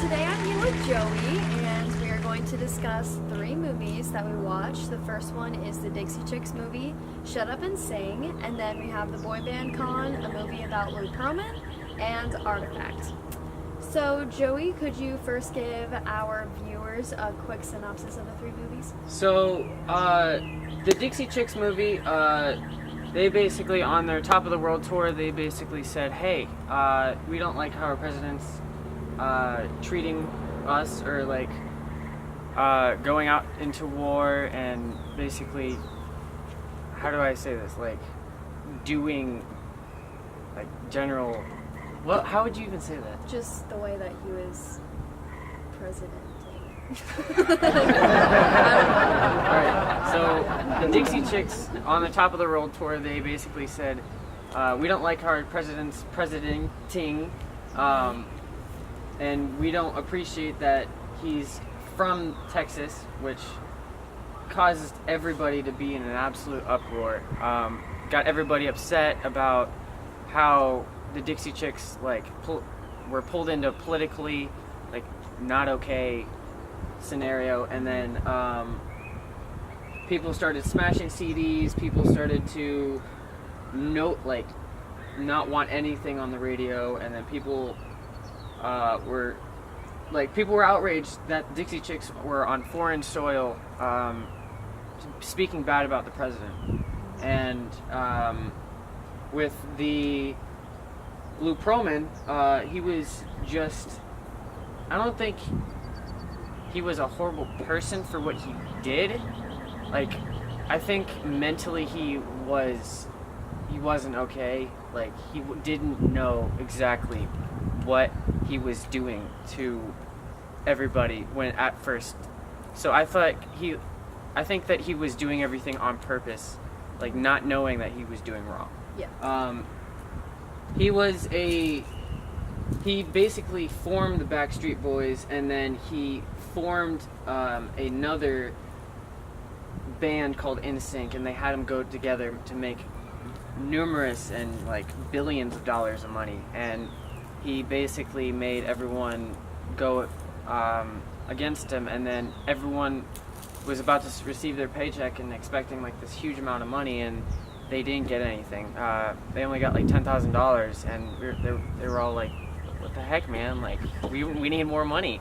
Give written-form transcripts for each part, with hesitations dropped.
today I'm here with Joey, and we are going to discuss 3 movies that we watched. The first one is the Dixie Chicks movie, Shut Up and Sing, and then we have the Boy Band Con, a movie about Lou Pearlman, and Artifact. So, Joey, could you first give our viewers a quick synopsis of the 3 movies? So, the Dixie Chicks movie, they basically, on their Top of the World tour, they basically said, hey, we don't like how our president's treating us, or like going out into war and basically, how do I say this, like doing like general, well, how would you even say that? Just the way that he was presidenting. Alright, so the Dixie Chicks on the Top of the World tour, they basically said, we don't like how our president's presidenting, and we don't appreciate that he's from Texas, which causes everybody to be in an absolute uproar. Got everybody upset about how the Dixie Chicks were pulled into politically not okay scenario, and then people started smashing CDs. People started to not want anything on the radio, and then people were outraged that Dixie Chicks were on foreign soil, speaking bad about the president. And with the Lou Pearlman, he was just, I don't think he was a horrible person for what he did. I think mentally he wasn't okay. He didn't know exactly what he was doing to everybody when at first. So I think that he was doing everything on purpose, not knowing that he was doing wrong. Yeah. He basically formed the Backstreet Boys, and then he formed another band called NSYNC, and they had them go together to make numerous and billions of dollars of money. And he basically made everyone go against him, and then everyone was about to receive their paycheck and expecting this huge amount of money, and they didn't get anything. They only got $10,000, and they were all like, "What the heck, man? We need more money."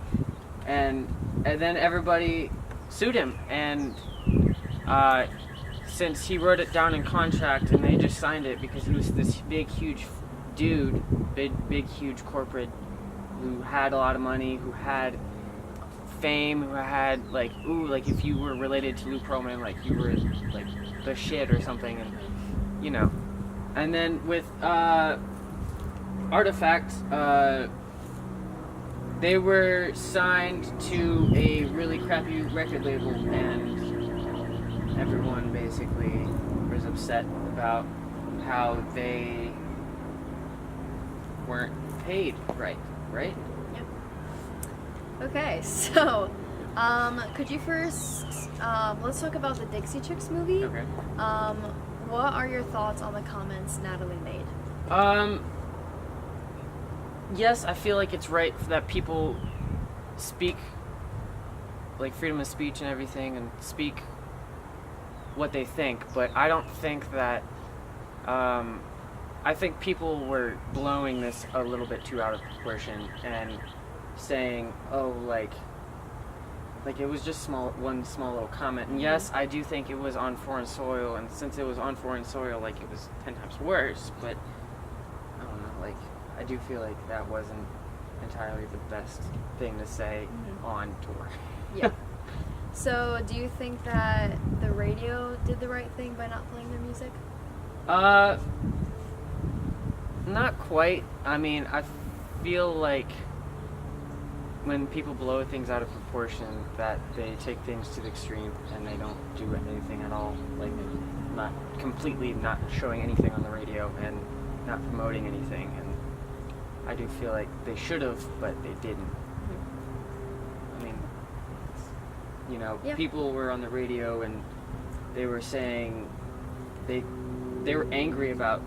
And then everybody sued him, and since he wrote it down in contract, and they just signed it because he was this big, huge dude, big, huge corporate who had a lot of money, who had fame, who had if you were related to Lou Pearlman, you were the shit or something, and And then with Artifact, they were signed to a really crappy record label, and everyone basically was upset about how they weren't paid right? Yep. Okay, so could you first let's talk about the Dixie Chicks movie. Okay. What are your thoughts on the comments Natalie made? Yes, I feel like it's right that people speak freedom of speech and everything, and speak what they think, but I don't think that I think people were blowing this a little bit too out of proportion and saying, oh, it was just one small little comment. And yes, I do think it was on foreign soil, and since it was on foreign soil, it was 10 times worse, but I don't know, I do feel like that wasn't entirely the best thing to say on tour. Yeah. So, do you think that the radio did the right thing by not playing their music? Not quite. I mean, I feel like when people blow things out of proportion, that they take things to the extreme and they don't do anything at all. Not completely not showing anything on the radio and not promoting anything. And I do feel like they should have, but they didn't. I mean, people were on the radio and they were saying they were angry about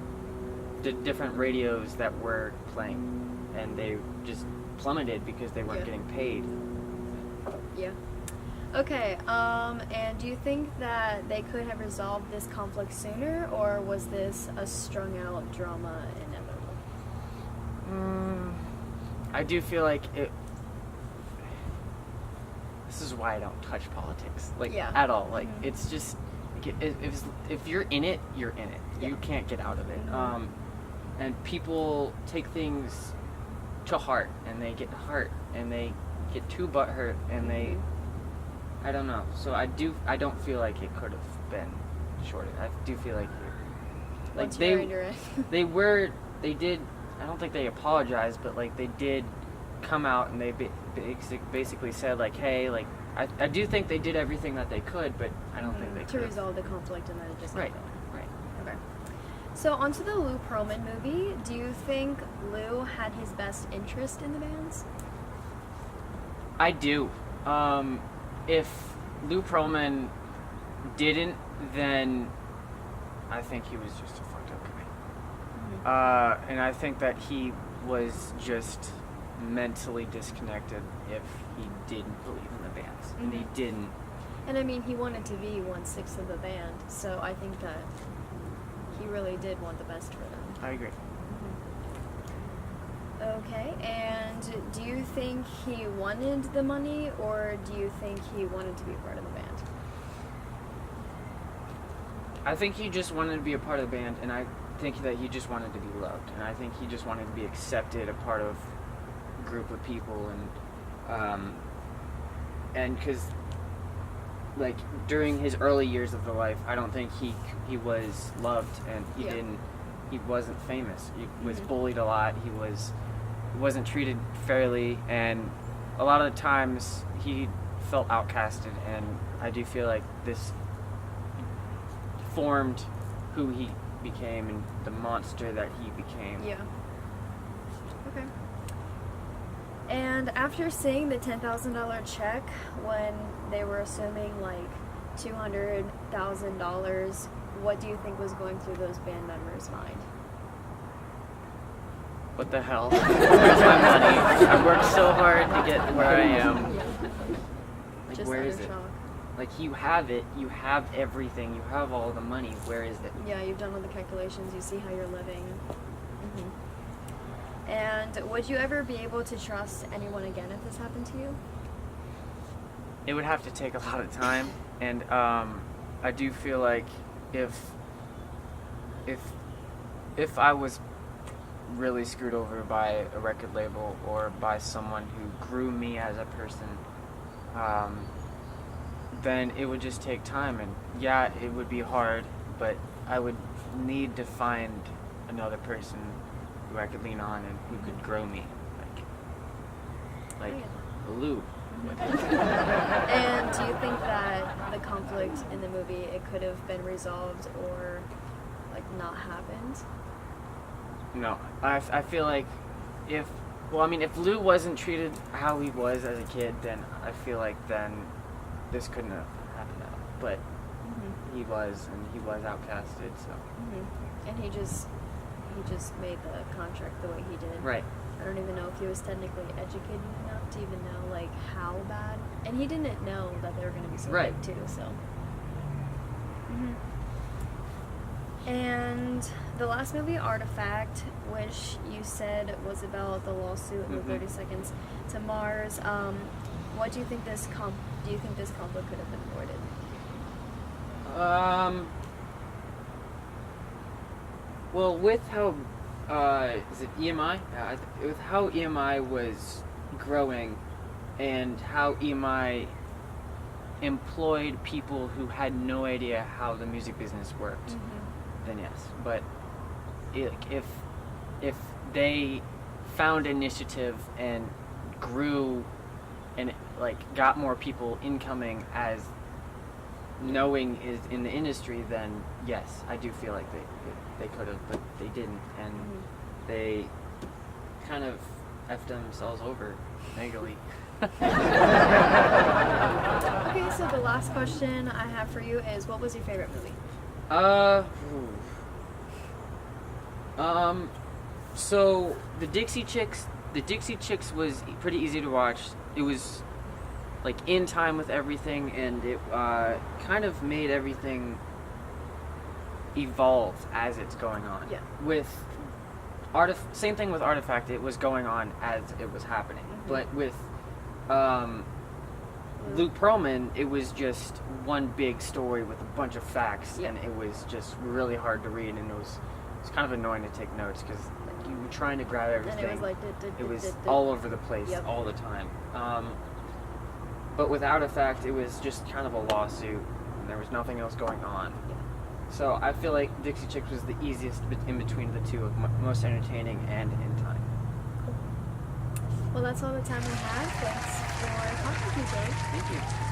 different radios that were playing, and they just plummeted because they weren't getting paid. Yeah. Okay, and do you think that they could have resolved this conflict sooner, or was this a strung out drama inevitable? I do feel like it. This is why I don't touch politics, at all. Like, it's just, if you're in it, you're in it. Yeah. You can't get out of it. And people take things to heart, and they get hurt, and they get too butthurt, and they, I don't know. So I don't feel like it could have been shorter. I do feel like they did. I don't think they apologized, but like they did come out and they basically said like, hey, like I do think they did everything that they could, but I don't think they could to resolve the conflict, and then it just right. Okay. So onto the Lou Pearlman movie. Do you think Lou had his best interest in the bands? I do. If Lou Pearlman didn't, then I think he was just a fucked up guy. And I think that he was just mentally disconnected if he didn't believe in the bands. And he didn't. And I mean, he wanted to be 1/6 of the band, so I think that he really did want the best for them. I agree. Okay, and do you think he wanted the money, or do you think he wanted to be a part of the band? I think he just wanted to be a part of the band, and I think that he just wanted to be loved, and I think he just wanted to be accepted, a part of a group of people, and because like during his early years of the life, I don't think he was loved, and he wasn't famous. He was bullied a lot. He wasn't treated fairly, and a lot of the times he felt outcasted, and I do feel like this formed who he became and the monster that he became. Yeah. Okay. And after seeing the $10,000 check when they were assuming like $200,000, what do you think was going through those band members' mind? What the hell? Where's my money? I worked so hard to get where I am. Like, Just where utter is it? shock. Like, you have it, you have everything, you have all the money, where is it? Yeah, you've done all the calculations, you see how you're living. And would you ever be able to trust anyone again if this happened to you? It would have to take a lot of time, and I do feel like if I was really screwed over by a record label or by someone who grew me as a person, then it would just take time, and yeah, it would be hard, but I would need to find another person who I could lean on and who could grow me, like Lou. And do you think that the conflict in the movie, it could have been resolved or like not happened? No, I feel like if Lou wasn't treated how he was as a kid, then I feel like then this couldn't have happened at all. But he was, and he was outcasted, so. And he just made the contract the way he did. Right. I don't even know if he was technically educated enough to even know like how bad, and he didn't know that they were going to be so big too. So. And the last movie, Artifact, which you said was about the lawsuit in the 30 Seconds to Mars. What do you think this conflict could have been avoided? Well, with how is it EMI? With how EMI was growing, and how EMI employed people who had no idea how the music business worked, then yes. But if they found initiative and grew and like got more people incoming as knowing is in the industry, then yes, I do feel like they could have, but they didn't, and they kind of effed themselves over negatively. Okay, so the last question I have for you is, what was your favorite movie? So the Dixie Chicks was pretty easy to watch. It was like in time with everything, and it kind of made everything evolve as it's going on. Yeah. With same thing with Artifact. It was going on as it was happening, but with Luke Perlman, it was just one big story with a bunch of facts, and it was just really hard to read, and it was kind of annoying to take notes because you were trying to grab everything. And it was like it was all over the place all the time. But with Artifact, it was just kind of a lawsuit, and there was nothing else going on. Yeah. So I feel like Dixie Chicks was the easiest in between the two, most entertaining and in time. Well, that's all the time we have. Thanks for talking to me, Jake. Thank you.